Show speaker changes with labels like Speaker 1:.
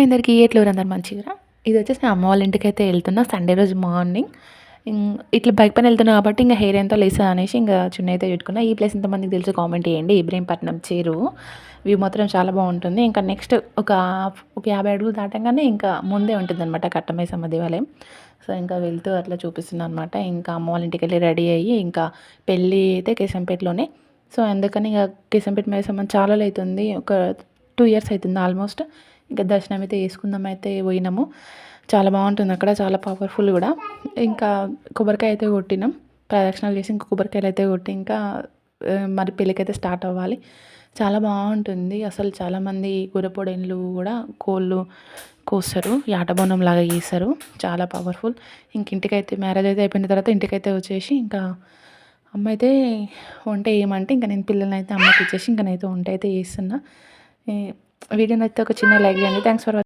Speaker 1: అందరికీ ఎట్లూరు అందరు మంచిగా. ఇది వచ్చేసి నేను అమ్మ వాళ్ళ ఇంటికైతే వెళ్తున్నా సండే రోజు మార్నింగ్. ఇట్లా బైక్ పైన వెళ్తున్నా కాబట్టి ఇంక హెయిర్ ఎంతో లేస్తది అనేసి ఇంకా చున్నీ అయితే పెట్టుకున్నా. ఈ ప్లేస్ ఎంతమందికి తెలుసు కామెంట్ చేయండి. ఇబ్రహీంపట్నం చెరువు వ్యూ మాత్రం చాలా బాగుంటుంది. ఇంకా నెక్స్ట్ ఒక 50 అడుగులు దాటంగానే ఇంకా ముందే ఉంటుందన్నమాట కట్టమైసమ్మ దేవాలయం. సో ఇంకా వెళ్తూ అట్లా చూపిస్తున్నాను అనమాట. ఇంకా అమ్మ వాళ్ళ ఇంటికి వెళ్ళి రెడీ అయ్యి ఇంకా పెళ్ళి అయితే కేశంపేటలోనే. సో అందుకని ఇక కేశంపేట మైసమ్మని చాలా అవుతుంది, ఒక 2 ఇయర్స్ అవుతుంది ఆల్మోస్ట్. ఇంకా దర్శనం అయితే చేసుకుందాం అయితే పోయినాము. చాలా బాగుంటుంది అక్కడ, చాలా పవర్ఫుల్ కూడా. ఇంకా కొబ్బరికాయ అయితే కొట్టినాం, ప్రదక్షిణాలు చేసి ఇంకా కొబ్బరికాయలు అయితే కొట్టి ఇంకా మరి పెళ్ళికైతే స్టార్ట్ అవ్వాలి. చాలా బాగుంటుంది అసలు. చాలామంది గుర్రపొడేళ్ళు కూడా కోళ్ళు కోస్తారు, యాటబోనం లాగా చేస్తారు, చాలా పవర్ఫుల్. ఇంక ఇంటికైతే మ్యారేజ్ అయితే అయిపోయిన తర్వాత ఇంటికైతే వచ్చేసి ఇంకా అమ్మ అయితే వంట చేయమంటే ఇంకా నేను పిల్లల్ని అయితే అమ్మకి ఇచ్చేసి ఇంకా నేనైతే వంట అయితే చేస్తున్నా. వీడియో నచ్చితే ఒక చిన్న లైక్ చేయండి. Thanks for watching.